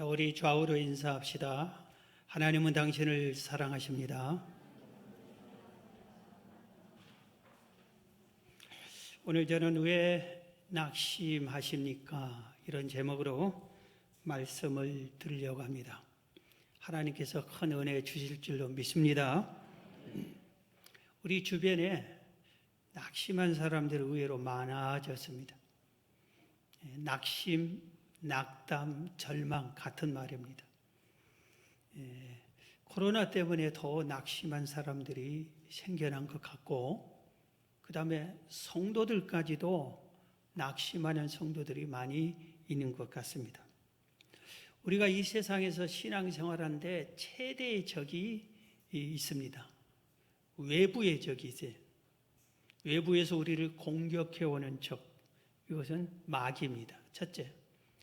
우리 좌우로 인사합시다. 하나님은 당신을 사랑하십니다. 오늘 저는 왜 낙심하십니까? 이런 제목으로 말씀을 드리려고 합니다. 하나님께서 큰 은혜 주실 줄로 믿습니다. 우리 주변에 낙심한 사람들이 의외로 많아졌습니다. 낙심, 낙담, 절망 같은 말입니다. 코로나 때문에 더 낙심한 사람들이 생겨난 것 같고, 그 다음에 성도들까지도 낙심하는 성도들이 많이 있는 것 같습니다. 우리가 이 세상에서 신앙생활하는데 최대의 적이 있습니다. 외부의 적이 있어요. 외부에서 우리를 공격해오는 적, 이것은 마귀입니다. 첫째.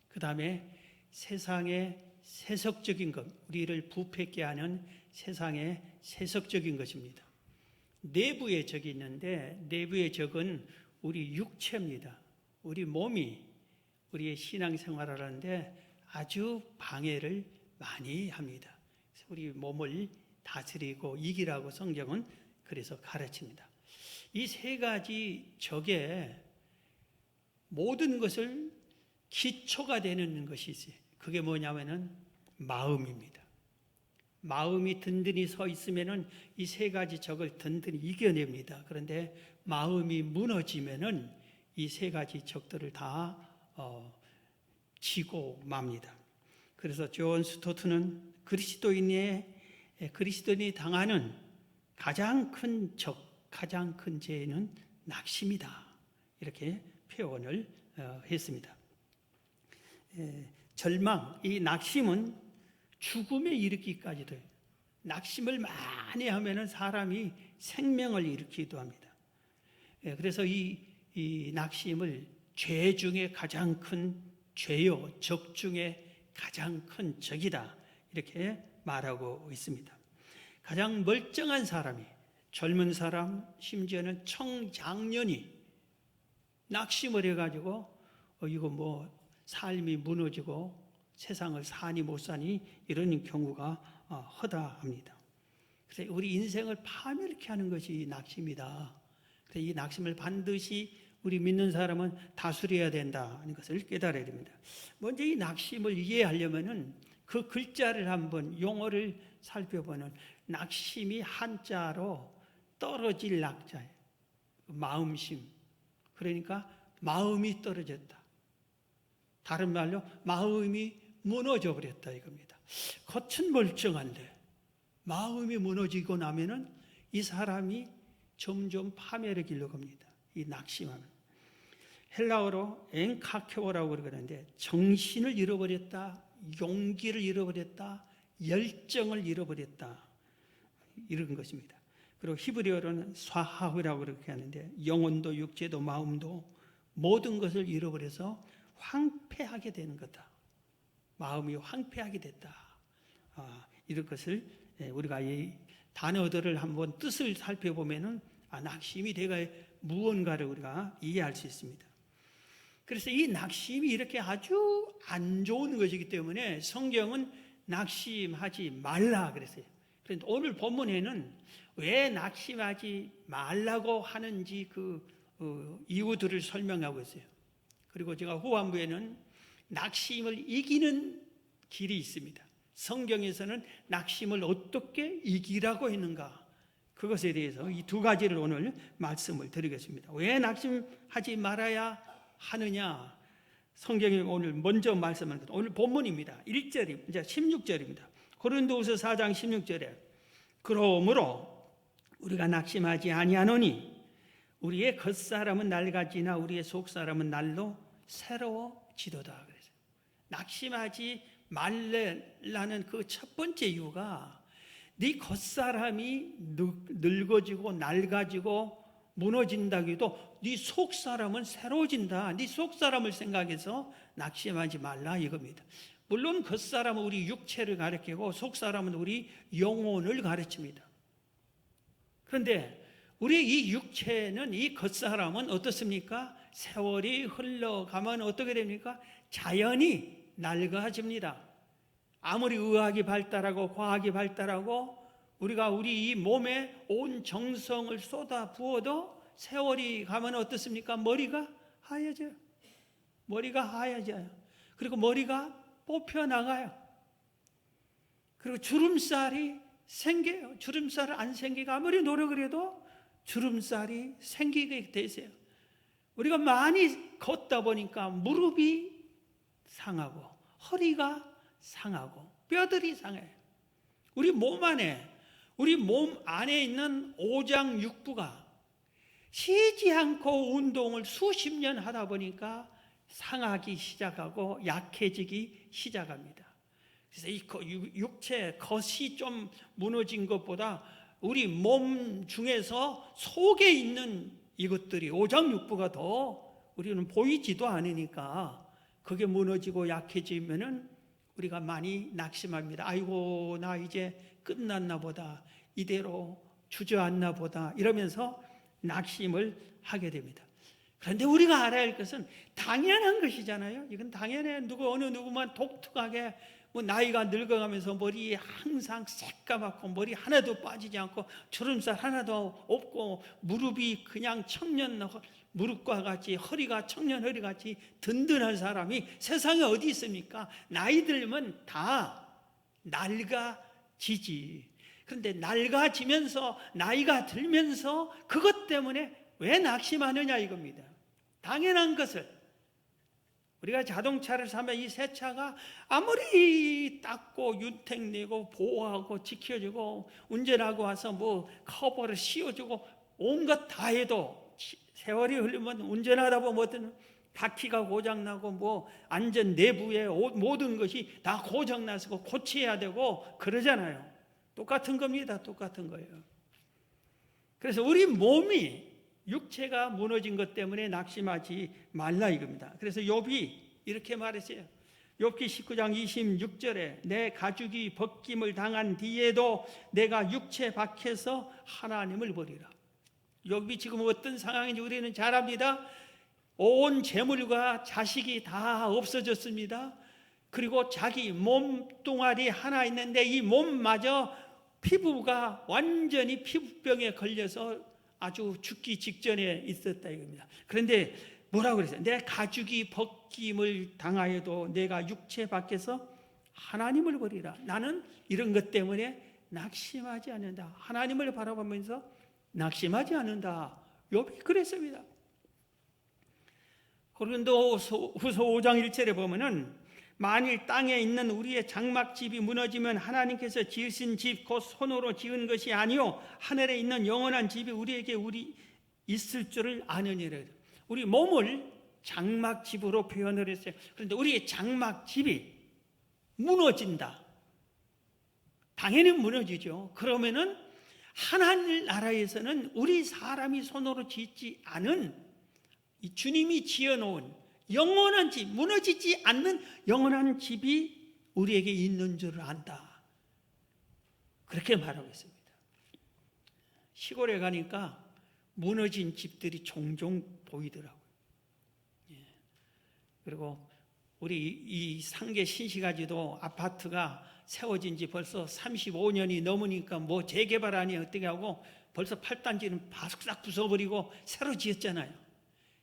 그 다음에 세상의 세속적인 것, 우리를 부패케 하는 세상의 세속적인 것입니다. 내부의 적이 있는데, 내부의 적은 우리 육체입니다. 우리 몸이 우리의 신앙생활을 하는데 아주 방해를 많이 합니다. 그래서 우리 몸을 다스리고 이기라고 성경은 그래서 가르칩니다. 이 세 가지 적에 모든 것을 기초가 되는 것이 있어요. 그게 뭐냐면은 마음입니다. 마음이 든든히 서 있으면은 이 세 가지 적을 든든히 이겨냅니다. 그런데 마음이 무너지면은 이 세 가지 적들을 다 지고 맙니다. 그래서 존 스토트는 그리스도인이 당하는 가장 큰 적, 가장 큰 죄는 낙심이다. 이렇게 표현을 했습니다. 절망, 이 낙심은 죽음에 이르기까지도 해요. 낙심을 많이 하면 사람이 생명을 일으키기도 합니다. 그래서 이 낙심을 죄 중에 가장 큰 죄요, 적 중에 가장 큰 적이다. 이렇게 말하고 있습니다. 가장 멀쩡한 사람이, 젊은 사람, 심지어는 청장년이 낙심을 해가지고 이거 뭐 삶이 무너지고 세상을 사니 못 사니 이런 경우가 허다합니다. 그래서 우리 인생을 파멸케 하는 것이 낙심이다. 그래서 이 낙심을 반드시 우리 믿는 사람은 다스려야 된다는 것을 깨달아야 됩니다. 먼저 이 낙심을 이해하려면은 그 글자를 한번 용어를 살펴보는, 낙심이 한자로 떨어질 낙자예요. 마음심. 그러니까 마음이 떨어졌다. 다른 말로 마음이 무너져 버렸다 이겁니다. 겉은 멀쩡한데 마음이 무너지고 나면은 이 사람이 점점 파멸의 길로 갑니다. 이 낙심하면. 헬라어로 엔카케오라고 그러는데 정신을 잃어버렸다, 용기를 잃어버렸다, 열정을 잃어버렸다, 이런 것입니다. 그리고 히브리어로는 스와하흐라고 그렇게 하는데 영혼도 육체도 마음도 모든 것을 잃어버려서 황폐하게 되는 거다. 마음이 황폐하게 됐다. 이런 것을 우리가 이 단어들을 한번 뜻을 살펴보면은 낙심이 내가 무언가를 우리가 이해할 수 있습니다. 그래서 이 낙심이 이렇게 아주 안 좋은 것이기 때문에 성경은 낙심하지 말라 그랬어요. 그런데 오늘 본문에는 왜 낙심하지 말라고 하는지 그 이유들을 설명하고 있어요. 그리고 제가 후반부에는 낙심을 이기는 길이 있습니다. 성경에서는 낙심을 어떻게 이기라고 했는가, 그것에 대해서 이 두 가지를 오늘 말씀을 드리겠습니다. 왜 낙심하지 말아야 하느냐? 성경이 오늘 먼저 말씀하는 것, 오늘 본문입니다. 1절입니다. 이제 16절입니다. 고린도후서 4장 16절에 그러므로 우리가 낙심하지 아니하노니 우리의 겉사람은 낡아지나 우리의 속사람은 날로 새로워지도다. 그래서 낙심하지 말라는 그 첫 번째 이유가 네 겉사람이 늙어지고 낡아지고 무너진다고 해도 네 속사람은 새로워진다. 네 속사람을 생각해서 낙심하지 말라 이겁니다. 물론 겉사람은 우리 육체를 가리키고 속사람은 우리 영혼을 가르칩니다. 그런데 우리 이 육체는, 이 겉사람은 어떻습니까? 세월이 흘러가면 어떻게 됩니까? 자연히 낡아집니다. 아무리 의학이 발달하고 과학이 발달하고 우리가 우리 이 몸에 온 정성을 쏟아 부어도 세월이 가면 어떻습니까? 머리가 하얘져요. 머리가 하얘져요. 그리고 머리가 뽑혀 나가요. 그리고 주름살이 생겨요. 주름살을 안 생기고 아무리 노력을 해도 주름살이 생기게 되세요. 우리가 많이 걷다 보니까 무릎이 상하고 허리가 상하고 뼈들이 상해요. 우리 몸 안에 있는 오장육부가 쉬지 않고 운동을 수십 년 하다 보니까 상하기 시작하고 약해지기 시작합니다. 그래서 이 육체 겉이 좀 무너진 것보다 우리 몸 중에서 속에 있는 이것들이 오장육부가 더 우리는 보이지도 않으니까 그게 무너지고 약해지면은 우리가 많이 낙심합니다. 아이고 나 이제 끝났나 보다, 이대로 주저앉나 보다 이러면서 낙심을 하게 됩니다. 그런데 우리가 알아야 할 것은 당연한 것이잖아요. 이건 당연해. 어느 누구만 독특하게 나이가 늙어가면서 머리 항상 새까맣고 머리 하나도 빠지지 않고 주름살 하나도 없고 무릎이 그냥 청년 무릎과 같이 허리가 청년 허리 같이 든든한 사람이 세상에 어디 있습니까? 나이 들면 다 낡아지지. 그런데 낡아지면서 나이가 들면서 그것 때문에 왜 낙심하느냐 이겁니다. 당연한 것을 우리가 자동차를 사면 이 새 차가 아무리 닦고 윤택 내고 보호하고 지켜주고 운전하고 와서 커버를 씌워주고 온것 다 해도 세월이 흐르면 운전하다 보면 어떤 바퀴가 고장나고 안전 내부의 모든 것이 다 고장나서 고쳐야 되고 그러잖아요. 똑같은 겁니다. 똑같은 거예요. 그래서 우리 몸이 육체가 무너진 것 때문에 낙심하지 말라 이겁니다. 그래서 욥이 이렇게 말했어요. 욥기 19장 26절에 내 가죽이 벗김을 당한 뒤에도 내가 육체 밖에서 하나님을 버리라. 욥이 지금 어떤 상황인지 우리는 잘 압니다. 온 재물과 자식이 다 없어졌습니다. 그리고 자기 몸뚱아리 하나 있는데 이 몸마저 피부가 완전히 피부병에 걸려서 아주 죽기 직전에 있었다 이겁니다. 그런데 뭐라고 그랬어요? 내 가죽이 벗김을 당하여도 내가 육체 밖에서 하나님을 버리라. 나는 이런 것 때문에 낙심하지 않는다. 하나님을 바라보면서 낙심하지 않는다. 욥이 그랬습니다. 고린도후서 5장 1절에 보면은 만일 땅에 있는 우리의 장막집이 무너지면 하나님께서 지으신 집 곧 손으로 지은 것이 아니요 하늘에 있는 영원한 집이 우리에게 있을 줄을 아느니라. 우리 몸을 장막집으로 표현을 했어요. 그런데 우리의 장막집이 무너진다. 당연히 무너지죠. 그러면은 하나님 나라에서는 우리 사람이 손으로 짓지 않은 이 주님이 지어놓은 영원한 집, 무너지지 않는 영원한 집이 우리에게 있는 줄을 안다. 그렇게 말하고 있습니다. 시골에 가니까 무너진 집들이 종종 보이더라고요. 그리고 우리 이 상계 신시가지도 아파트가 세워진 지 벌써 35년이 넘으니까 재개발 아니 어떻게 하고 벌써 8단지는 바싹 부숴버리고 새로 지었잖아요.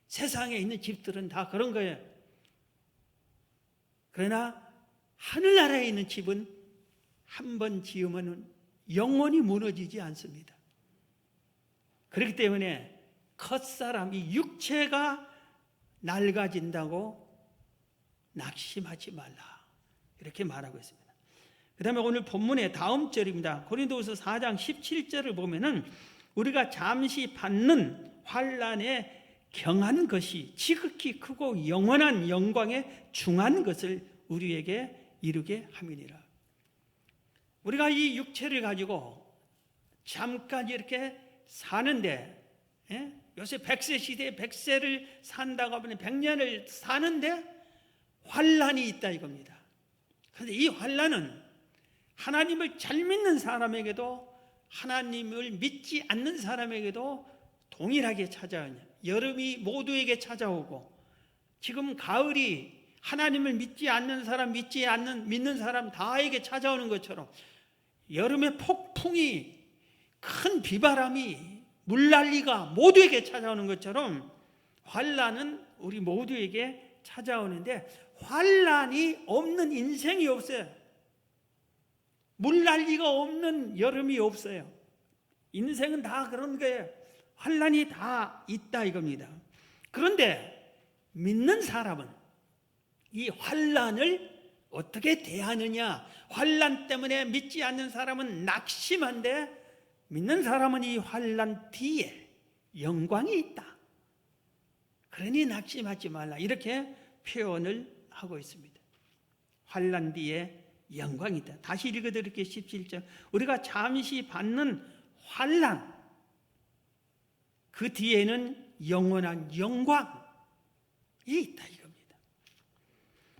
세상에 있는 집들은 다 그런 거예요. 그러나 하늘나라에 있는 집은 한 번 지으면 영원히 무너지지 않습니다. 그렇기 때문에 겉사람, 이 육체가 낡아진다고 낙심하지 말라. 이렇게 말하고 있습니다. 그 다음에 오늘 본문의 다음 절입니다. 고린도후서 4장 17절을 보면은 우리가 잠시 받는 환난에 경한 것이 지극히 크고 영원한 영광에 중한 것을 우리에게 이루게 함이니라. 우리가 이 육체를 가지고 잠깐 이렇게 사는데, 요새 100세 시대에 100세를 산다고 하면 100년을 사는데 환난이 있다 이겁니다. 그런데 이 환난은 하나님을 잘 믿는 사람에게도 하나님을 믿지 않는 사람에게도 동일하게 찾아오냐. 여름이 모두에게 찾아오고 지금 가을이 하나님을 믿지 않는 사람, 믿는 사람 다에게 찾아오는 것처럼 여름의 폭풍이, 큰 비바람이, 물난리가 모두에게 찾아오는 것처럼 환난은 우리 모두에게 찾아오는데 환난이 없는 인생이 없어요. 물난리가 없는 여름이 없어요. 인생은 다 그런 거예요. 환난이 다 있다 이겁니다. 그런데 믿는 사람은 이 환난을 어떻게 대하느냐? 환난 때문에 믿지 않는 사람은 낙심한데 믿는 사람은 이 환난 뒤에 영광이 있다. 그러니 낙심하지 말라. 이렇게 표현을 하고 있습니다. 환난 뒤에 영광이 있다. 다시 읽어드릴게요. 17절. 우리가 잠시 받는 환난, 그 뒤에는 영원한 영광이 있다 이겁니다.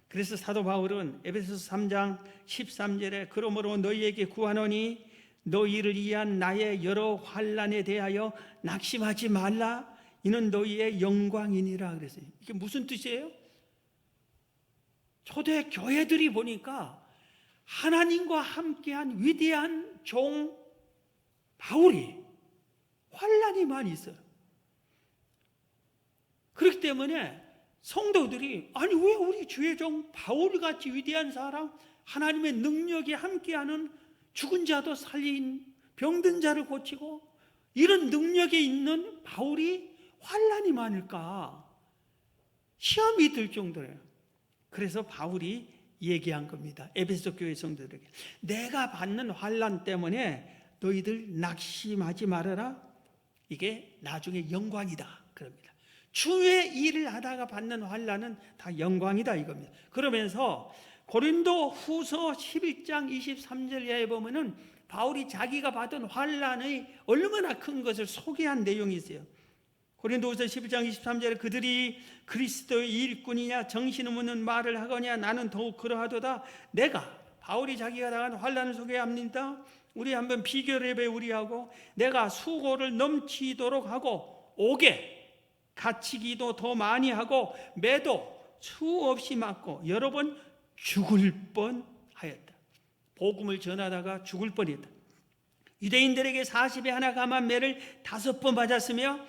그래서 사도 바울은 에베소서 3장 13절에 그러므로 너희에게 구하노니 너희를 위한 나의 여러 환난에 대하여 낙심하지 말라. 이는 너희의 영광이니라 그랬어요. 이게 무슨 뜻이에요? 초대 교회들이 보니까 하나님과 함께한 위대한 종 바울이 환난이 많이 있어요. 그렇기 때문에 성도들이 아니 왜 우리 주의 종 바울같이 위대한 사람, 하나님의 능력이 함께하는 죽은 자도 살린, 병든 자를 고치고 이런 능력이 있는 바울이 환난이 많을까? 시험이 들 정도예요. 그래서 바울이 얘기한 겁니다. 에베소 교회 성도들에게 내가 받는 환난 때문에 너희들 낙심하지 말아라. 이게 나중에 영광이다 그럽니다. 주의 일을 하다가 받는 환난은 다 영광이다 이겁니다. 그러면서 고린도 후서 11장 23절에 보면은 바울이 자기가 받은 환난의 얼마나 큰 것을 소개한 내용이 있어요. 고린도후서 11장 23절에 그들이 그리스도의 일꾼이냐 정신없는 말을 하거냐 나는 더욱 그러하도다. 내가 바울이 자기가 당한 환난을 소개합니다. 우리 한번 비교를 해봐요. 우리하고 내가 수고를 넘치도록 하고 옥에 갇히기도 더 많이 하고 매도 수없이 맞고 여러 번 죽을 뻔하였다. 복음을 전하다가 죽을 뻔했다. 유대인들에게 40에 하나 감한 매를 5번 맞았으며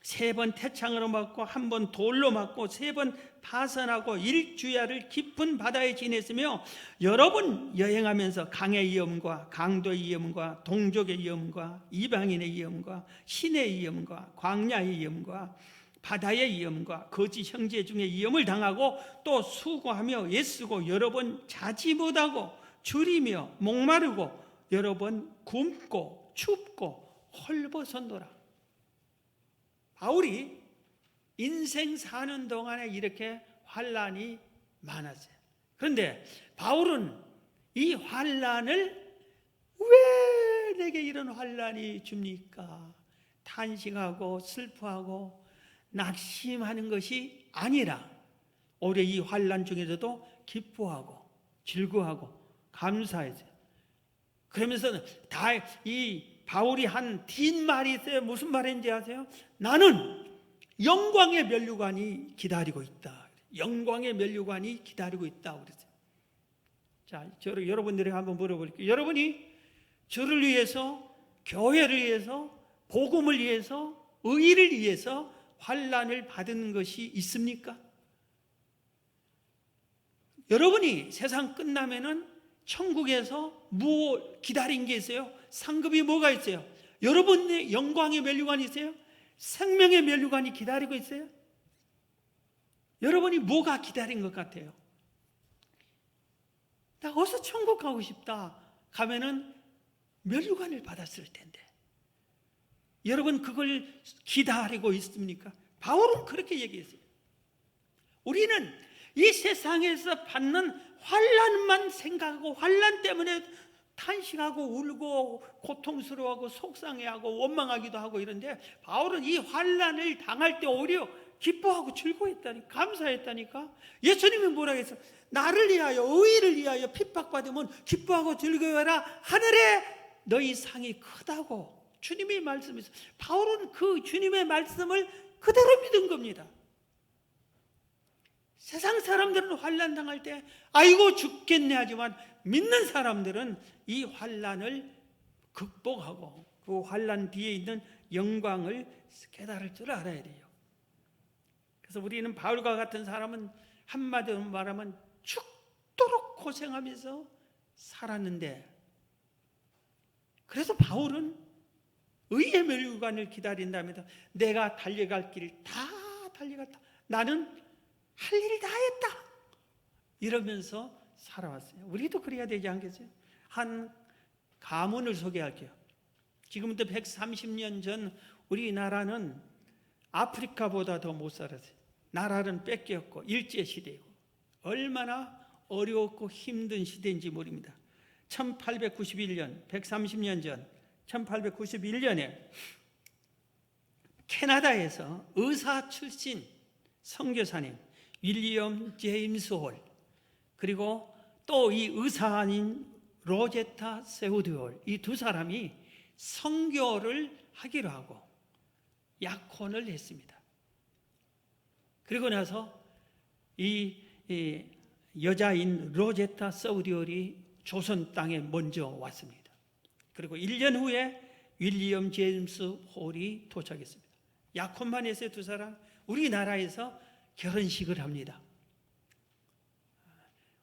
3번 태창으로 맞고 1번 돌로 맞고 3번 파선하고 일주야를 깊은 바다에 지냈으며 여러 번 여행하면서 강의 위험과 강도의 위험과 동족의 위험과 이방인의 위험과 신의 위험과 광야의 위험과 바다의 위험과 거짓 형제 중에 위험을 당하고 또 수고하며 애쓰고 여러 번 자지 못하고 줄이며 목마르고 여러 번 굶고 춥고 헐벗었노라. 바울이 인생 사는 동안에 이렇게 환난이 많았어요. 그런데 바울은 이 환난을 왜 내게 이런 환난이 줍니까? 탄식하고 슬퍼하고 낙심하는 것이 아니라 오히려 이 환난 중에서도 기뻐하고 즐거워하고 감사했어요. 그러면서 이 바울이 한 뒷말이 있어요. 무슨 말인지 아세요? 나는 영광의 면류관이 기다리고 있다. 영광의 면류관이 기다리고 있다고 그랬어요. 자, 여러분들에게 한번 물어볼게요. 여러분이 저를 위해서, 교회를 위해서, 복음을 위해서, 의를 위해서 환난을 받은 것이 있습니까? 여러분이 세상 끝나면은 천국에서 뭐 기다린 게 있어요? 상급이 뭐가 있어요? 여러분의 영광의 면류관이 있어요? 생명의 면류관이 기다리고 있어요? 여러분이 뭐가 기다린 것 같아요? 나 어서 천국 가고 싶다 가면은 면류관을 받았을 텐데 여러분 그걸 기다리고 있습니까? 바울은 그렇게 얘기했어요. 우리는 이 세상에서 받는 환난만 생각하고 환난 때문에 탄식하고 울고 고통스러워하고 속상해하고 원망하기도 하고 이런데 바울은 이 환난을 당할 때 오히려 기뻐하고 즐거워했다니까, 감사했다니까. 예수님이 뭐라고 했어요? 나를 위하여, 의를 위하여 핍박받으면 기뻐하고 즐거워해라. 하늘에 너희 상이 크다고 주님이 말씀했어요. 바울은 그 주님의 말씀을 그대로 믿은 겁니다. 세상 사람들은 환난 당할 때 아이고 죽겠네 하지만 믿는 사람들은 이 환난을 극복하고 그 환난 뒤에 있는 영광을 깨달을 줄 알아야 돼요. 그래서 우리는 바울과 같은 사람은 한마디로 말하면 죽도록 고생하면서 살았는데, 그래서 바울은 의의 멸관을 기다린다면서 내가 달려갈 길 다 달려갔다, 나는 할 일 다 했다, 이러면서 살아왔어요. 우리도 그래야 되지 않겠어요? 한 가문을 소개할게요. 지금부터 130년 전 우리나라는 아프리카보다 더 못 살았어요. 나라는 뺏겼고 일제시대고 얼마나 어려웠고 힘든 시대인지 모릅니다. 1891년, 130년 전 1891년에 캐나다에서 의사 출신 선교사님 윌리엄 제임스 홀, 그리고 또 이 의사 아닌 로제타 세우드 홀, 이 두 사람이 선교를 하기로 하고 약혼을 했습니다. 그리고 나서 이 여자인 로제타 세우드 홀이 조선 땅에 먼저 왔습니다. 그리고 1년 후에 윌리엄 제임스 홀이 도착했습니다. 약혼만 했어요. 두 사람. 우리나라에서 결혼식을 합니다.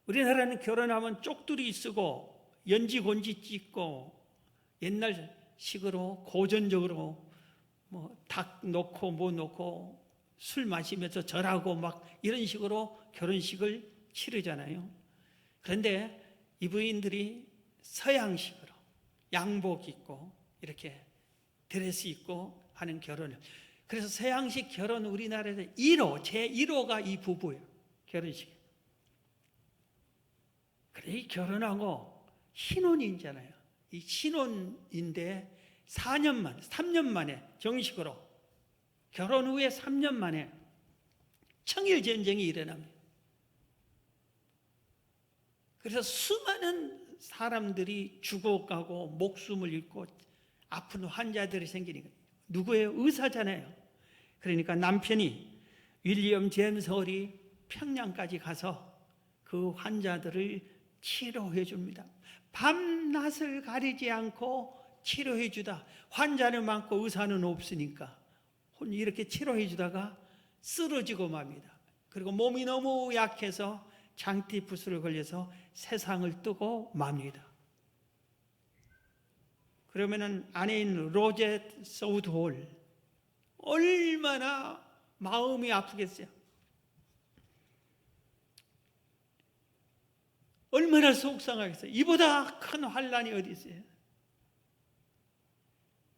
우리나라는 결혼하면 쪽두리 쓰고 연지곤지 찍고 옛날식으로 고전적으로 뭐 닭 놓고 뭐 놓고 술 마시면서 절하고 막 이런 식으로 결혼식을 치르잖아요. 그런데 이 부인들이 서양식으로 양복 입고 이렇게 드레스 입고 하는 결혼을, 그래서 서양식 결혼 우리나라에서 1호, 제1호가 이 부부예요. 결혼식. 그래 결혼하고 신혼이잖아요. 이 신혼인데 3년 만에 정식으로, 결혼 후에 3년 만에 청일전쟁이 일어납니다. 그래서 수많은 사람들이 죽어가고 목숨을 잃고 아픈 환자들이 생기니까, 누구예요? 의사잖아요. 그러니까 남편이 윌리엄 제임스 홀이 평양까지 가서 그 환자들을 치료해 줍니다. 밤낮을 가리지 않고 치료해 주다. 환자는 많고 의사는 없으니까 이렇게 치료해 주다가 쓰러지고 맙니다. 그리고 몸이 너무 약해서 장티푸스를 걸려서 세상을 뜨고 맙니다. 그러면은 아내인 로제 세우드 홀 얼마나 마음이 아프겠어요? 얼마나 속상하겠어요? 이보다 큰 환난이 어디 있어요?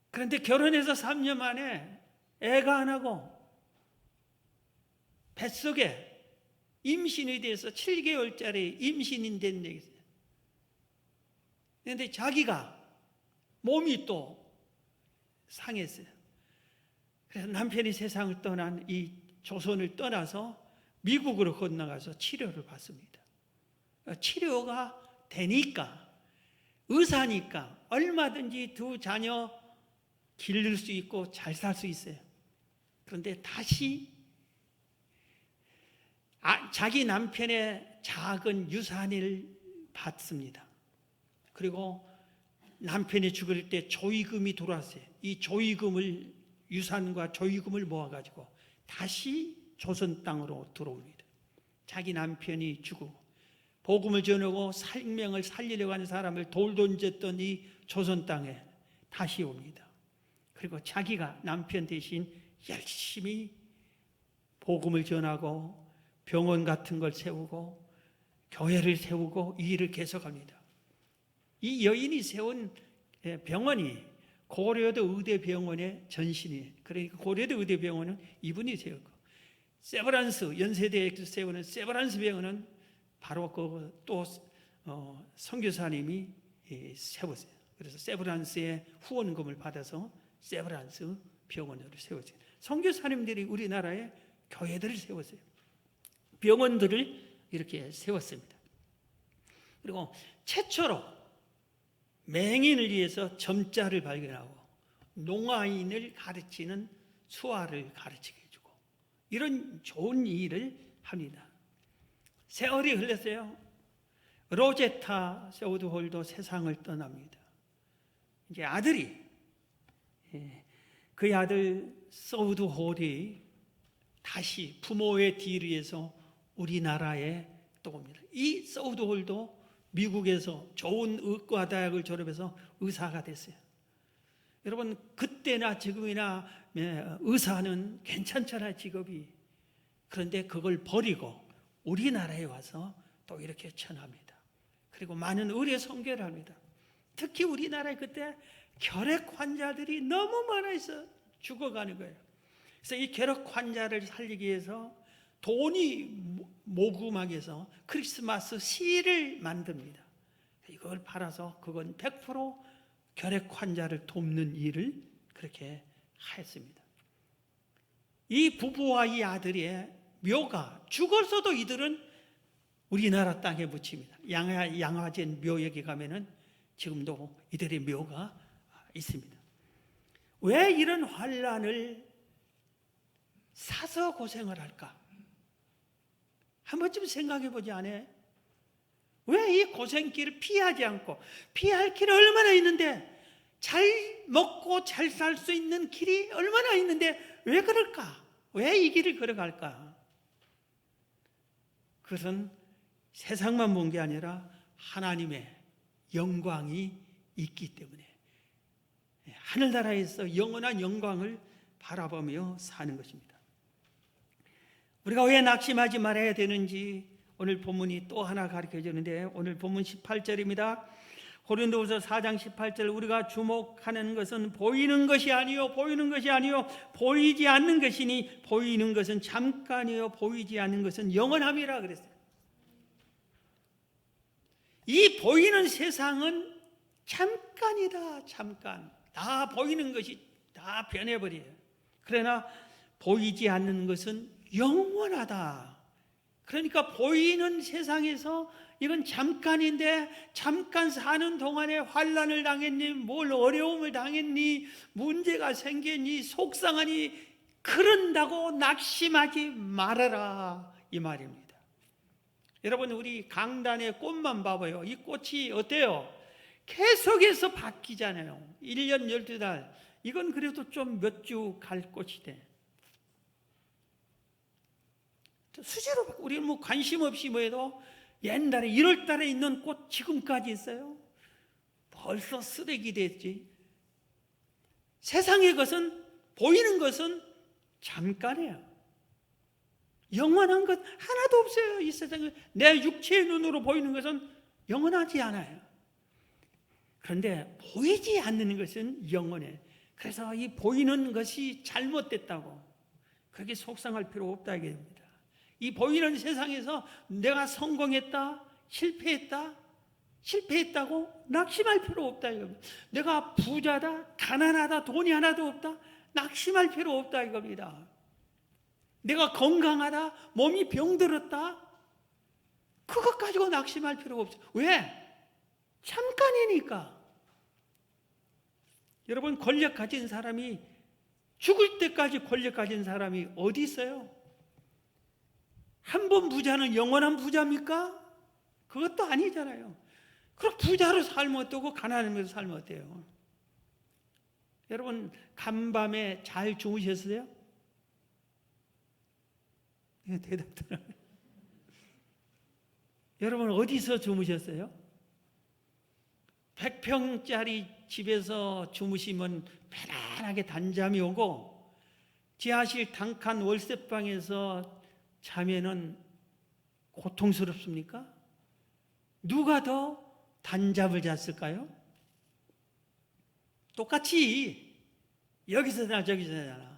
그런데 결혼해서 3년 만에 애가 안 하고 뱃속에 임신이 돼서 7개월짜리 임신이 된 얘기 있어요. 그런데 자기가 몸이 또 상했어요. 그래서 남편이 세상을 떠난 이 조선을 떠나서 미국으로 건너가서 치료를 받습니다. 치료가 되니까, 의사니까 얼마든지 두 자녀 기를 수 있고 잘 살 수 있어요. 그런데 다시 자기 남편의 작은 유산을 받습니다. 그리고 남편이 죽을 때 조의금이 들어왔어요. 이 조의금을, 유산과 조의금을 모아가지고 다시 조선 땅으로 들어옵니다. 자기 남편이 죽고 복음을 전하고 생명을 살리려고 하는 사람을 돌던졌던 이 조선 땅에 다시 옵니다. 그리고 자기가 남편 대신 열심히 복음을 전하고 병원 같은 걸 세우고 교회를 세우고 이 일을 계속합니다. 이 여인이 세운 병원이 고려대 의대병원의 전신이에요. 그러니까 고려대 의대병원은 이분이 세웠고, 세브란스 연세대에서 세우는 세브란스 병원은 바로 또 선교사님이 세웠어요. 그래서 세브란스의 후원금을 받아서 세브란스 병원을 세웠어요. 선교사님들이 우리나라에 교회들을 세웠어요. 병원들을 이렇게 세웠습니다. 그리고 최초로 맹인을 위해서 점자를 발견하고 농아인을 가르치는 수화를 가르치게 해주고 이런 좋은 일을 합니다. 세월이 흘렀어요. 로제타 서우드홀도 세상을 떠납니다. 이제 아들이, 그의 아들 서우드홀이 다시 부모의 뒤에서 우리나라에 또 옵니다. 이 서우드홀도 미국에서 좋은 의과대학을 졸업해서 의사가 됐어요. 여러분, 그때나 지금이나 의사는 괜찮잖아요, 직업이. 그런데 그걸 버리고 우리나라에 와서 또 이렇게 전합니다. 그리고 많은 의료 선교를 합니다. 특히 우리나라에 그때 결핵 환자들이 너무 많아서 죽어가는 거예요. 그래서 이 결핵 환자를 살리기 위해서 돈이 모금하게서 크리스마스 시를 만듭니다. 이걸 팔아서 그건 100% 결핵 환자를 돕는 일을 그렇게 했습니다. 이 부부와 이 아들의 묘가 죽어서도 이들은 우리나라 땅에 묻힙니다. 양화진 묘역에 가면은 지금도 이들의 묘가 있습니다. 왜 이런 환란을 사서 고생을 할까? 한 번쯤 생각해 보지 않아요? 왜 이 고생길을 피하지 않고, 피할 길이 얼마나 있는데, 잘 먹고 잘 살 수 있는 길이 얼마나 있는데 왜 그럴까? 왜 이 길을 걸어갈까? 그것은 세상만 본 게 아니라 하나님의 영광이 있기 때문에, 하늘나라에서 영원한 영광을 바라보며 사는 것입니다. 우리가 왜 낙심하지 말아야 되는지 오늘 본문이 또 하나 가르쳐 주는데, 오늘 본문 18절입니다. 고린도후서 4장 18절, 우리가 주목하는 것은 보이는 것이 아니요 보이지 않는 것이니, 보이는 것은 잠깐이요 보이지 않는 것은 영원함이라 그랬어요. 이 보이는 세상은 잠깐이다. 잠깐. 다 보이는 것이 다 변해버려요. 그러나 보이지 않는 것은 영원하다. 그러니까 보이는 세상에서 이건 잠깐인데, 잠깐 사는 동안에 환난을 당했니, 뭘 어려움을 당했니, 문제가 생겼니, 속상하니, 그런다고 낙심하지 말아라, 이 말입니다. 여러분, 우리 강단의 꽃만 봐봐요. 이 꽃이 어때요? 계속해서 바뀌잖아요. 1년 12달. 이건 그래도 좀 몇 주 갈 꽃이 돼. 수시로 우리는 뭐 관심 없이 뭐해도 옛날에 1월 달에 있는 꽃 지금까지 있어요. 벌써 쓰레기 됐지. 세상의 것은, 보이는 것은 잠깐이에요. 영원한 것 하나도 없어요. 이 세상에 내 육체의 눈으로 보이는 것은 영원하지 않아요. 그런데 보이지 않는 것은 영원해. 그래서 이 보이는 것이 잘못됐다고 그렇게 속상할 필요 없다 이게 됩니다. 이 보이는 세상에서 내가 성공했다, 실패했다고 낙심할 필요 없다 이겁니다. 내가 부자다, 가난하다, 돈이 하나도 없다, 낙심할 필요 없다 이겁니다. 내가 건강하다, 몸이 병들었다, 그것 가지고 낙심할 필요가 없어요. 왜? 잠깐이니까. 여러분, 권력 가진 사람이, 죽을 때까지 권력 가진 사람이 어디 있어요? 한 번 부자는 영원한 부자입니까? 그것도 아니잖아요. 그럼 부자로 살면 어떠고 가난하면서 살면 어때요? 여러분, 간밤에 잘 주무셨어요? 대답도 안 해요. 여러분, 어디서 주무셨어요? 100평짜리 집에서 주무시면 편안하게 단잠이 오고, 지하실 단칸 월세방에서 자면은 고통스럽습니까? 누가 더 단잠을 잤을까요? 똑같이 여기서나 저기서나.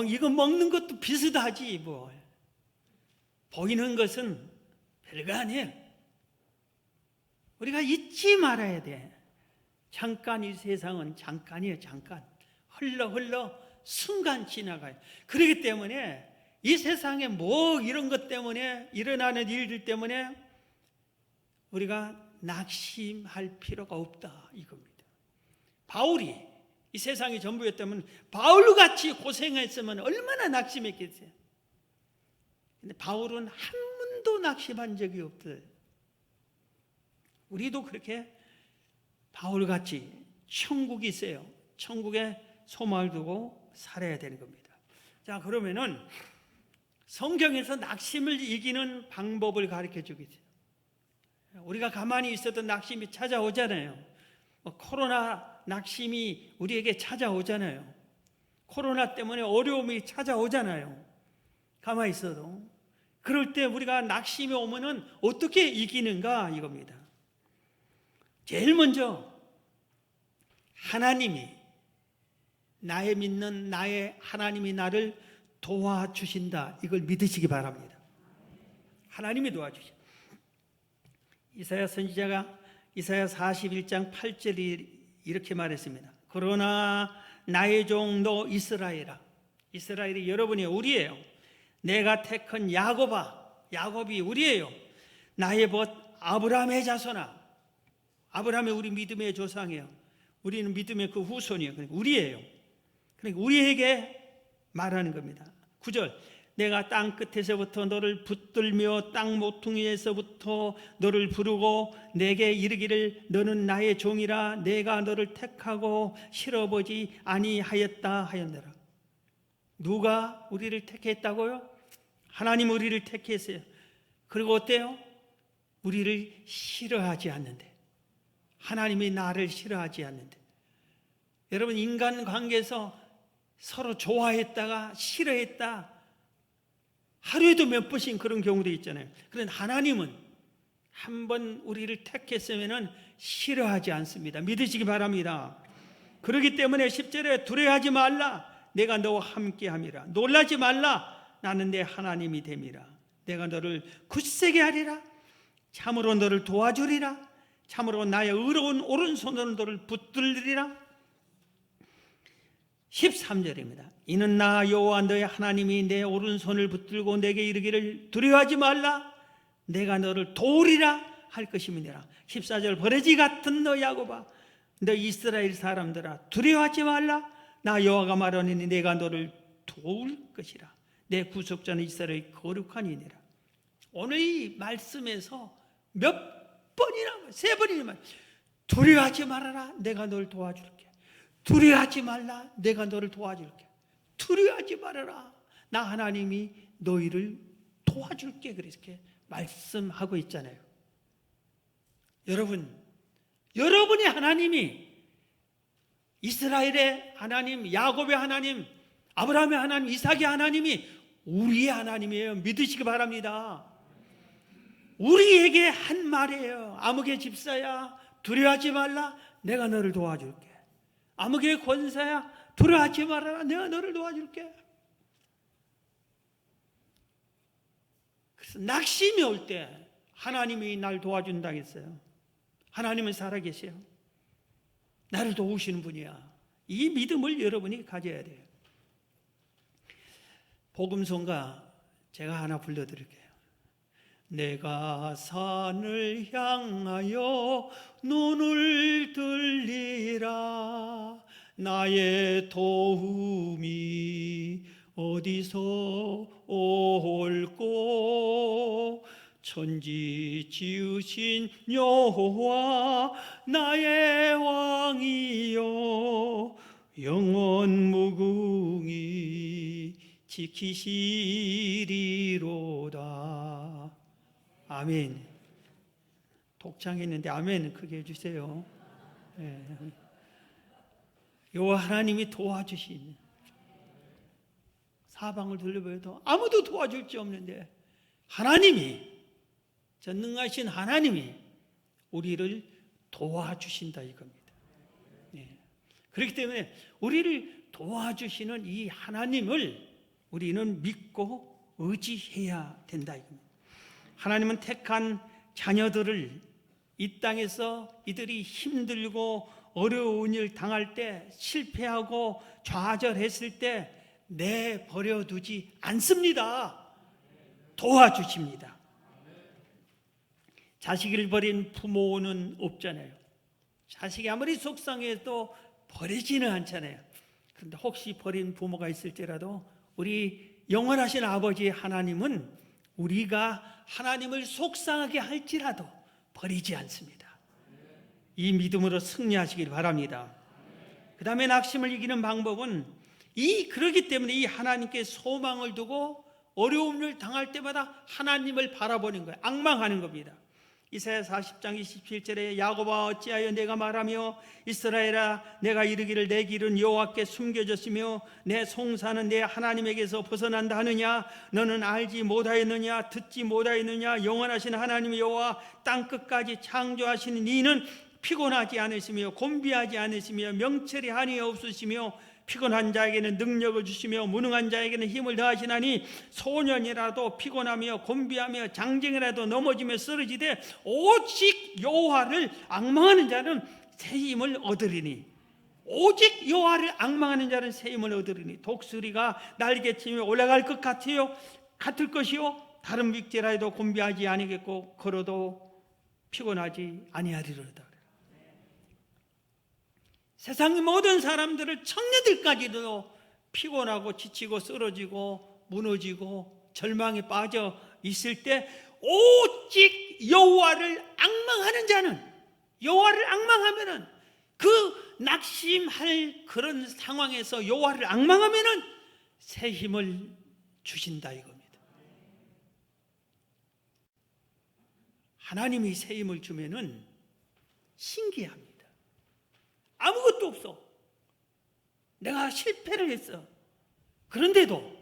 이거 먹는 것도 비슷하지 뭐. 보이는 것은 별거 아니에요. 우리가 잊지 말아야 돼. 잠깐, 이 세상은 잠깐이에요. 잠깐. 흘러 순간 지나가요. 그렇기 때문에 이 세상에 뭐 이런 것 때문에, 일어나는 일들 때문에 우리가 낙심할 필요가 없다 이겁니다. 바울이 이 세상이 전부였다면 바울같이 고생했으면 얼마나 낙심했겠어요. 근데 바울은 한 번도 낙심한 적이 없어요. 우리도 그렇게 바울같이 천국이 있어요. 천국에 소망을 두고 살아야 되는 겁니다. 자, 그러면은 성경에서 낙심을 이기는 방법을 가르쳐 주고 있어요. 우리가 가만히 있어도 낙심이 찾아오잖아요. 코로나 낙심이 우리에게 찾아오잖아요. 코로나 때문에 어려움이 찾아오잖아요. 가만히 있어도. 그럴 때 우리가 낙심이 오면은 어떻게 이기는가 이겁니다. 제일 먼저 하나님이, 나의 믿는 나의 하나님이 나를 도와주신다, 이걸 믿으시기 바랍니다. 하나님이 도와주신다. 이사야 선지자가 이사야 41장 8절이 이렇게 말했습니다. 그러나 나의 종 너 이스라엘아, 이스라엘이 여러분이 우리예요. 내가 택한 야곱이 우리예요. 나의 벗 아브라함의 자손아, 아브라함이 우리 믿음의 조상이에요. 우리는 믿음의 그 후손이에요. 그러니까 우리예요. 그러니까 우리에게 말하는 겁니다. 9절, 내가 땅 끝에서부터 너를 붙들며 땅 모퉁이에서부터 너를 부르고 내게 이르기를 너는 나의 종이라 내가 너를 택하고 실어보지 아니하였다 하였느라. 누가 우리를 택했다고요? 하나님 우리를 택했어요. 그리고 어때요? 우리를 싫어하지 않는데, 하나님이 나를 싫어하지 않는데. 여러분, 인간관계에서 서로 좋아했다가 싫어했다, 하루에도 몇 번씩 그런 경우도 있잖아요. 그런데 하나님은 한번 우리를 택했으면 싫어하지 않습니다. 믿으시기 바랍니다. 그렇기 때문에 10절에 두려워하지 말라, 내가 너와 함께함이라. 놀라지 말라, 나는 내 하나님이 됨이라. 내가 너를 굳세게 하리라. 참으로 너를 도와주리라. 참으로 나의 의로운 오른손으로 너를 붙들리리라. 13절입니다. 이는 나 여호와 너의 하나님이 내 오른손을 붙들고 내게 이르기를 두려워하지 말라, 내가 너를 도우리라 할 것임이니라. 14절, 버러지 같은 너 야곱아, 너 이스라엘 사람들아, 두려워하지 말라, 나 여호와가 말하노니 내가 너를 도울 것이라. 내 구속자는 이스라엘 거룩하니니라. 오늘 이 말씀에서 몇 번이나, 3번이나 말, 두려워하지 말아라, 내가 너를 도와줄게. 두려워하지 말라, 내가 너를 도와줄게. 두려워하지 말아라, 나 하나님이 너희를 도와줄게. 그렇게 말씀하고 있잖아요. 여러분의 하나님이, 이스라엘의 하나님, 야곱의 하나님, 아브라함의 하나님, 이삭의 하나님이 우리의 하나님이에요. 믿으시기 바랍니다. 우리에게 한 말이에요. 아무개 집사야, 두려워하지 말라, 내가 너를 도와줄게. 아무개 권사야, 두려워하지 말아라, 내가 너를 도와줄게. 그래서 낙심이 올 때 하나님이 날 도와준다 했어요. 하나님은 살아계세요. 나를 도우시는 분이야. 이 믿음을 여러분이 가져야 돼요. 복음송가 제가 하나 불러드릴게요. 내가 산을 향하여 눈을 들리라, 나의 도움이 어디서 올꼬. 천지 지으신 여호와 나의 왕이여, 영원 무궁히 지키시리로다. 아멘. 독창했는데 아멘 크게 해주세요. 네. 여호와 하나님이 도와주신, 사방을 둘러봐도 아무도 도와줄 수 없는데 하나님이, 전능하신 하나님이 우리를 도와주신다 이겁니다. 네. 그렇기 때문에 우리를 도와주시는 이 하나님을 우리는 믿고 의지해야 된다 이겁니다. 하나님은 택한 자녀들을 이 땅에서 이들이 힘들고 어려운 일 당할 때, 실패하고 좌절했을 때 내버려두지 않습니다. 도와주십니다. 자식을 버린 부모는 없잖아요. 자식이 아무리 속상해도 버리지는 않잖아요. 그런데 혹시 버린 부모가 있을지라도 우리 영원하신 아버지 하나님은 우리가 하나님을 속상하게 할지라도 버리지 않습니다. 이 믿음으로 승리하시길 바랍니다. 그 다음에 낙심을 이기는 방법은 그러기 때문에 이 하나님께 소망을 두고 어려움을 당할 때마다 하나님을 바라보는 거예요. 앙망하는 겁니다. 이사야 40장 27절에 야곱아 어찌하여 내가 말하며 이스라엘아 내가 이르기를 내 길은 여호와께 숨겨졌으며 내 송사는 내 하나님에게서 벗어난다 하느냐. 너는 알지 못하였느냐 듣지 못하였느냐. 영원하신 하나님 여호와 땅끝까지 창조하신 이는 피곤하지 않으시며 곤비하지 않으시며 명철이 한이 없으시며 피곤한 자에게는 능력을 주시며 무능한 자에게는 힘을 더하시나니 소년이라도 피곤하며 곤비하며 장정이라도 넘어지며 쓰러지되 오직 여호와를 앙망하는 자는 새 힘을 얻으리니. 오직 여호와를 앙망하는 자는 새 힘을 얻으리니. 독수리가 날개치며 올라갈 것 같을 것이요 다른 믹제라도 곤비하지 아니겠고 걸어도 피곤하지 아니하리로다. 세상 모든 사람들을 청년들까지도 피곤하고 지치고 쓰러지고 무너지고 절망에 빠져 있을 때 오직 여호와를 앙망하는 자는, 여호와를 앙망하면은 그 낙심할 그런 상황에서 여호와를 앙망하면은 새 힘을 주신다 이겁니다. 하나님이 새 힘을 주면은 신기합니다. 아무것도 없어. 내가 실패를 했어. 그런데도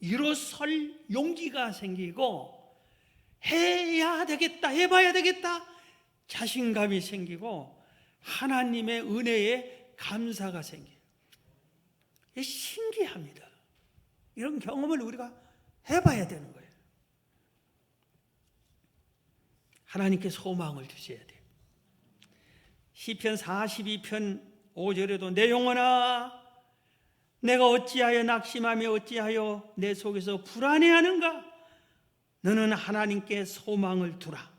일어설 용기가 생기고 해야 되겠다, 해봐야 되겠다 자신감이 생기고 하나님의 은혜에 감사가 생겨요. 신기합니다. 이런 경험을 우리가 해봐야 되는 거예요. 하나님께 소망을 주셔야 돼요. 시편 42편 5절에도 내 영혼아 내가 어찌하여 낙심하며 어찌하여 내 속에서 불안해하는가. 너는 하나님께 소망을 두라.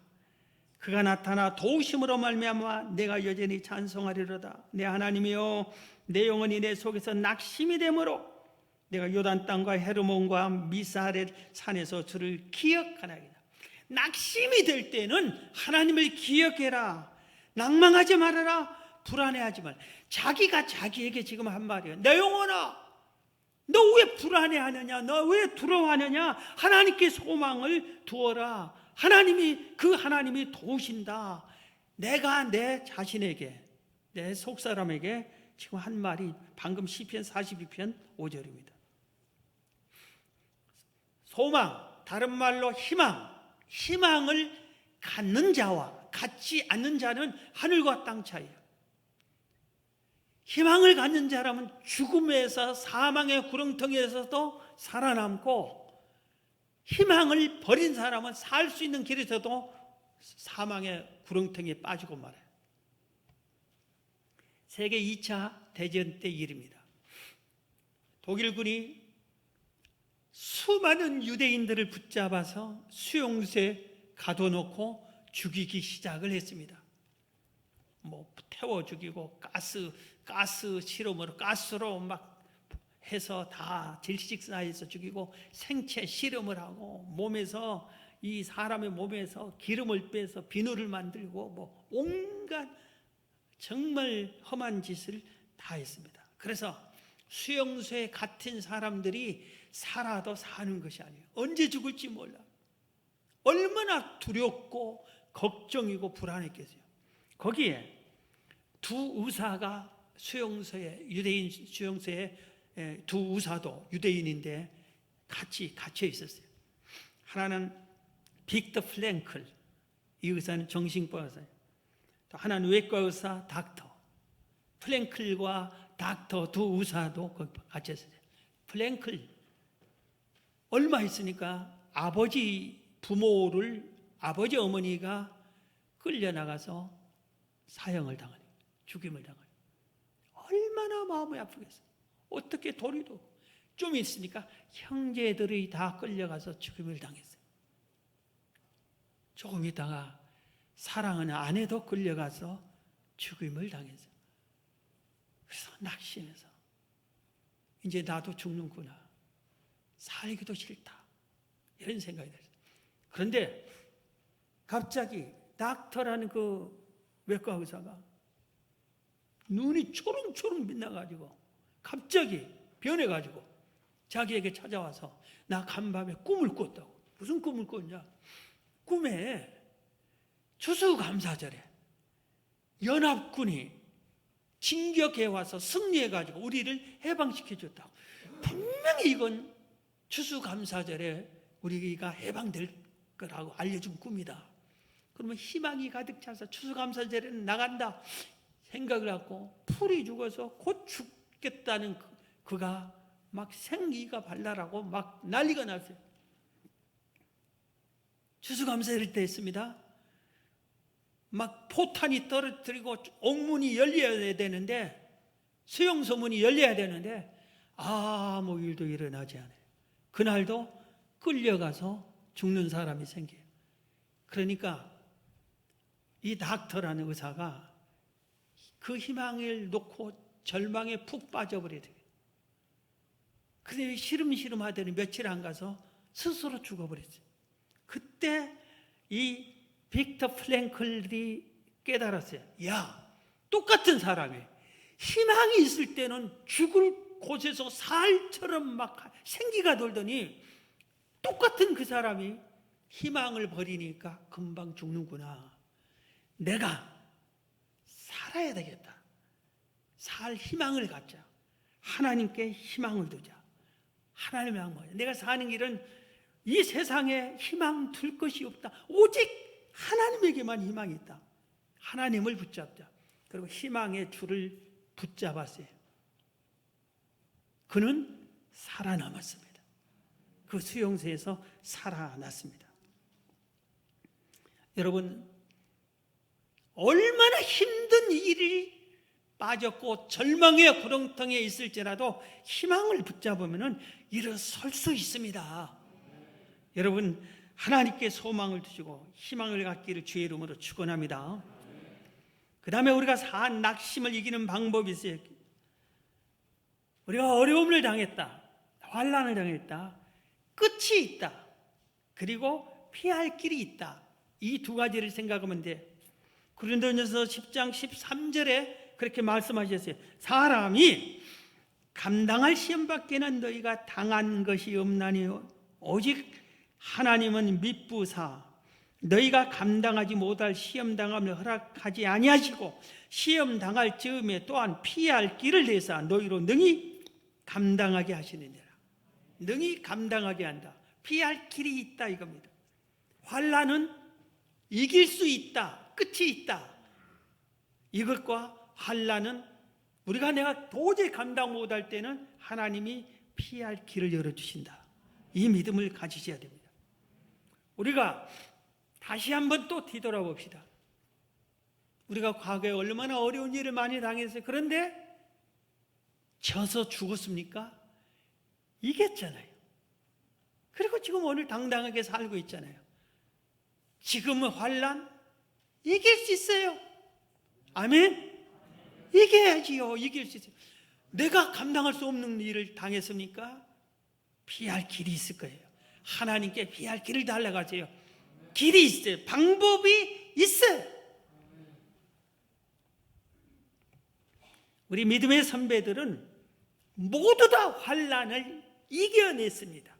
그가 나타나 도우심으로 말미암아 내가 여전히 찬송하리로다. 내 하나님이여 내 영혼이 내 속에서 낙심이 되므로 내가 요단 땅과 헤르몬과 미사렛 산에서 주를 기억하나이다. 낙심이 될 때는 하나님을 기억해라. 낭망하지 말아라. 불안해하지 말라. 자기가 자기에게 지금 한 말이에요. 내 영혼아 너 왜 불안해하느냐, 너 왜 두려워하느냐. 하나님께 소망을 두어라. 하나님이 도우신다. 내가 내 자신에게, 내 속사람에게 지금 한 말이 방금 시편 42편 5절입니다. 소망, 다른 말로 희망을 갖는 자와 갖지 않는 자는 하늘과 땅 차이예요. 희망을 갖는 자라면 죽음에서 사망의 구렁텅이에서도 살아남고, 희망을 버린 사람은 살 수 있는 길에서도 사망의 구렁텅이에 빠지고 말아요. 세계 2차 대전 때 일입니다. 독일군이 수많은 유대인들을 붙잡아서 수용소에 가둬놓고 죽이기 시작을 했습니다. 태워 죽이고 가스 실험으로 가스로 막 해서 다 질식사해서 죽이고 생체 실험을 하고 몸에서 이 사람의 몸에서 기름을 빼서 비누를 만들고 온갖 정말 험한 짓을 다 했습니다. 그래서 수용소에 갇힌 사람들이 살아도 사는 것이 아니에요. 언제 죽을지 몰라. 얼마나 두렵고 걱정이고 불안했겠어요. 거기에 두 의사가 유대인 수용소에 두 의사도 유대인인데 같이 갇혀 있었어요. 하나는 빅터 플랭클, 이 의사는 정신과 의사예요. 또 하나는 외과 의사 닥터. 플랭클과 닥터 두 의사도 같이 있었어요. 플랭클 얼마 있으니까 아버지 어머니가 끌려나가서 사형을 당하니, 죽임을 당하니 얼마나 마음이 아프겠어요. 어떻게 도리도 좀 있으니까 형제들이 다 끌려가서 죽임을 당했어요. 조금 있다가 사랑하는 아내도 끌려가서 죽임을 당했어요. 그래서 낙심해서 이제 나도 죽는구나, 살기도 싫다, 이런 생각이 들었어요. 그런데 갑자기 닥터라는 그 외과 의사가 눈이 초롱초롱 빛나가지고 갑자기 변해가지고 자기에게 찾아와서 나 간밤에 꿈을 꿨다고. 무슨 꿈을 꿨냐? 꿈에 추수감사절에 연합군이 진격해 와서 승리해가지고 우리를 해방시켜줬다고. 분명히 이건 추수감사절에 우리가 해방될 거라고 알려준 꿈이다. 그러면 희망이 가득 차서 추수감사절에는 나간다 생각을 하고, 풀이 죽어서 곧 죽겠다는 그가 막 생기가 발랄하고 막 난리가 났어요. 추수감사절 때 했습니다. 막 포탄이 떨어뜨리고 옥문이 열려야 되는데, 수용소문이 열려야 되는데 아무 일도 일어나지 않아요. 그날도 끌려가서 죽는 사람이 생겨요. 그러니까 이 닥터라는 의사가 그 희망을 놓고 절망에 푹 빠져버려요. 그런데 시름시름 하더니 며칠 안 가서 스스로 죽어버렸어요. 그때 이 빅터 프랭클이 깨달았어요. 야, 똑같은 사람이 희망이 있을 때는 죽을 곳에서 살처럼 막 생기가 돌더니 똑같은 그 사람이 희망을 버리니까 금방 죽는구나. 내가 살아야 되겠다. 살 희망을 갖자. 하나님께 희망을 두자. 하나님의 뭐야? 내가 사는 길은 이 세상에 희망 둘 것이 없다. 오직 하나님에게만 희망이 있다. 하나님을 붙잡자. 그리고 희망의 줄을 붙잡았어요. 그는 살아남았습니다. 그 수용소에서 살아났습니다. 여러분, 얼마나 힘든 일이 빠졌고 절망의 구렁텅이에 있을지라도 희망을 붙잡으면 일어설 수 있습니다. 여러분, 하나님께 소망을 두시고 희망을 갖기를 주의 이름으로 축원합니다. 그 다음에 우리가 산 낙심을 이기는 방법이 있어요. 우리가 어려움을 당했다, 환난을 당했다, 끝이 있다, 그리고 피할 길이 있다. 이 두 가지를 생각하면 돼. 고린도전서 10장 13절에 그렇게 말씀하셨어요. 사람이 감당할 시험밖에는 너희가 당한 것이 없나니 오직 하나님은 미쁘사 너희가 감당하지 못할 시험당함을 허락하지 아니하시고 시험당할 즈음에 또한 피할 길을 내사 너희로 능히 감당하게 하시느니라. 능히 감당하게 한다. 피할 길이 있다 이겁니다. 환난은 이길 수 있다. 끝이 있다. 이것과 환난은 우리가 내가 도저히 감당 못할 때는 하나님이 피할 길을 열어주신다. 이 믿음을 가지셔야 됩니다. 우리가 다시 한번 또 뒤돌아봅시다. 우리가 과거에 얼마나 어려운 일을 많이 당했어요. 그런데 져서 죽었습니까? 이겼잖아요. 그리고 지금 오늘 당당하게 살고 있잖아요. 지금은 환난 이길 수 있어요. 아멘. 이겨야지요. 이길 수 있어요. 내가 감당할 수 없는 일을 당했습니까? 피할 길이 있을 거예요. 하나님께 피할 길을 달라가세요. 길이 있어요. 방법이 있어요. 우리 믿음의 선배들은 모두 다 환난을 이겨냈습니다.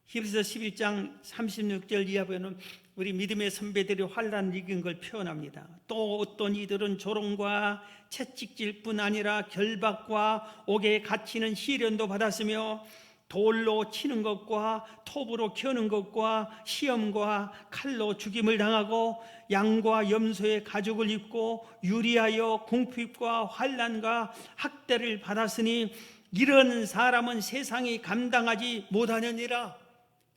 히브리서 11장 36절 이하 보면 우리 믿음의 선배들이 환난을 이긴 걸 표현합니다. 또 어떤 이들은 조롱과 채찍질 뿐 아니라 결박과 옥에 갇히는 시련도 받았으며 돌로 치는 것과 톱으로 켜는 것과 시험과 칼로 죽임을 당하고 양과 염소의 가죽을 입고 유리하여 궁핍과 환난과 학대를 받았으니 이런 사람은 세상이 감당하지 못하느니라.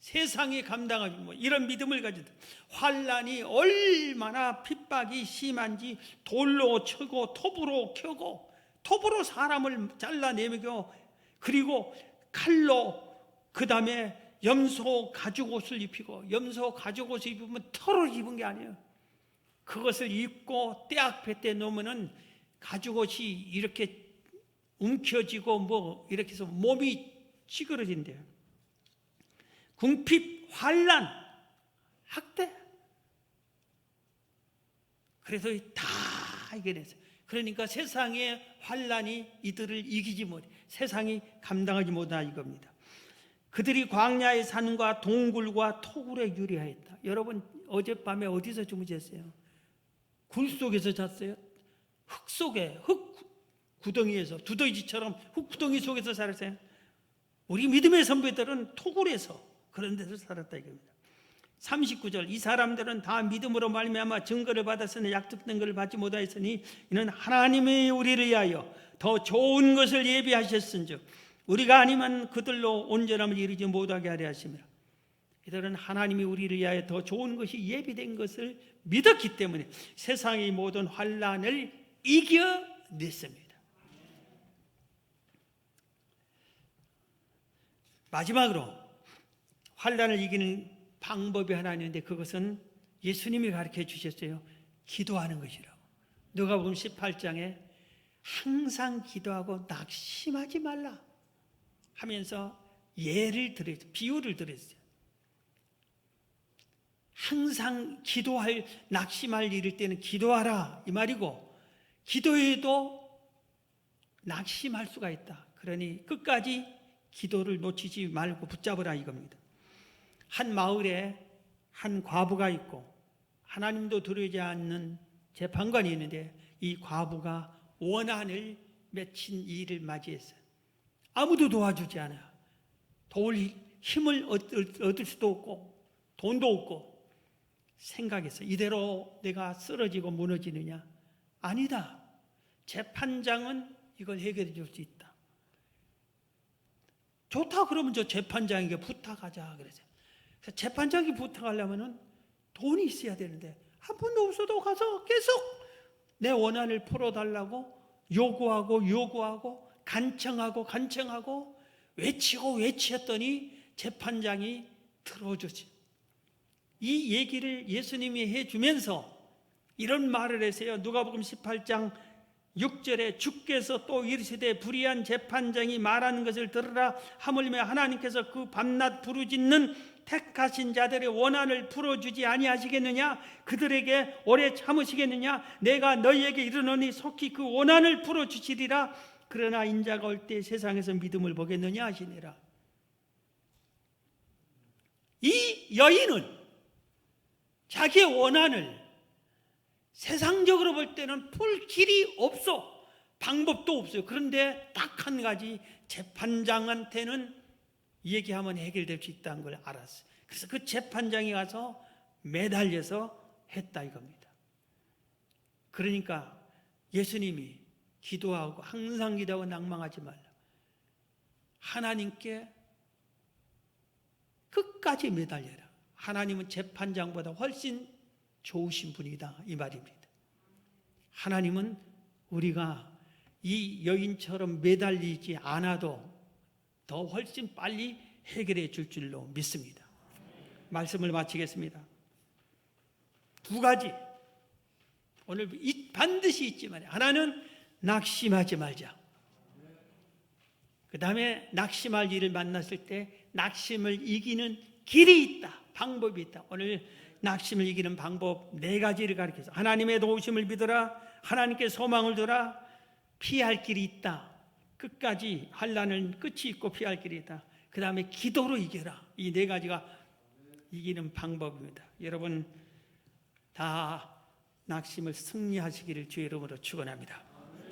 세상이 감당하지 못, 이런 믿음을 가지다. 환난이 얼마나 핍박이 심한지 돌로 쳐고 톱으로 켜고 톱으로 사람을 잘라내고 그리고 칼로 그 다음에 염소 가죽옷을 입히고 염소 가죽옷을 입으면 털을 입은 게 아니에요. 그것을 입고 때 앞에 때 놓으면은 가죽옷이 이렇게 움켜쥐고 뭐 이렇게 해서 몸이 찌그러진대요. 궁핍, 환난, 학대. 그래서 다 이겨냈어요. 그러니까 세상의 환란이 이들을 이기지 못해, 세상이 감당하지 못하다 이겁니다. 그들이 광야의 산과 동굴과 토굴에 유리하였다. 여러분 어젯밤에 어디서 주무셨어요? 굴 속에서 잤어요? 흙 속에, 흙 구덩이에서, 두더지처럼 흙 구덩이 속에서 살았어요? 우리 믿음의 선배들은 토굴에서, 그런 데서 살았다 이겁니다. 39절, 이 사람들은 다 믿음으로 말미암아 증거를 받았으나 약속된 것을 받지 못하였으니 이는 하나님이 우리를 위하여 더 좋은 것을 예비하셨은즉 우리가 아니면 그들로 온전함을 이루지 못하게 하려 하심이라. 이들은 하나님이 우리를 위하여 더 좋은 것이 예비된 것을 믿었기 때문에 세상의 모든 환난을 이겨냈습니다. 마지막으로 환난을 이기는 방법이 하나 있는데 그것은 예수님이 가르쳐 주셨어요. 기도하는 것이라고. 누가복음 18장에 항상 기도하고 낙심하지 말라 하면서 예를 들었어요. 비유를 들었어요. 항상 기도할, 낙심할 일일 때는 기도하라 이 말이고, 기도해도 낙심할 수가 있다. 그러니 끝까지 기도를 놓치지 말고 붙잡으라 이겁니다. 한 마을에 한 과부가 있고 하나님도 두려워하지 않는 재판관이 있는데 이 과부가 원한을 맺힌 일을 맞이했어요. 아무도 도와주지 않아요. 도울 힘을 얻을 수도 없고 돈도 없고 생각했어요. 이대로 내가 쓰러지고 무너지느냐? 아니다. 재판장은 이걸 해결해 줄 수 있다. 좋다 그러면 저 재판장에게 부탁하자 그랬어요. 그래서 재판장이 부탁하려면 돈이 있어야 되는데 한 푼도 없어도 가서 계속 내 원한을 풀어달라고 요구하고 간청하고 외치더니 재판장이 들어주지. 이 얘기를 예수님이 해주면서 이런 말을 했어요. 누가복음 18장 6절에 주께서 또 이르시되 불의한 재판장이 말하는 것을 들으라. 하물며 하나님께서 그 밤낮 부르짖는 택하신 자들의 원한을 풀어주지 아니하시겠느냐? 그들에게 오래 참으시겠느냐? 내가 너희에게 이르노니 속히 그 원한을 풀어주시리라. 그러나 인자가 올 때 세상에서 믿음을 보겠느냐 하시니라. 이 여인은 자기의 원한을 세상적으로 볼 때는 풀 길이 없어. 방법도 없어요. 그런데 딱 한 가지, 재판장한테는 얘기하면 해결될 수 있다는 걸 알았어요. 그래서 그 재판장이 가서 매달려서 했다 이겁니다. 그러니까 예수님이 기도하고 항상 기도하고 낭망하지 말라. 하나님께 끝까지 매달려라. 하나님은 재판장보다 훨씬 좋으신 분이다 이 말입니다. 하나님은 우리가 이 여인처럼 매달리지 않아도 더 훨씬 빨리 해결해 줄 줄로 믿습니다. 말씀을 마치겠습니다. 두 가지 오늘 반드시 있지만, 하나는 낙심하지 말자. 그 다음에 낙심할 일을 만났을 때 낙심을 이기는 길이 있다, 방법이 있다. 오늘 낙심을 이기는 방법 4가지를 가르쳐서 하나님의 도우심을 믿어라, 하나님께 소망을 두라, 피할 길이 있다. 끝까지 환난은 끝이 있고 피할 길이 있다. 그 다음에 기도로 이겨라. 이 4가지가 이기는 방법입니다. 여러분 다 낙심을 승리하시기를 주의 이름으로 축원합니다.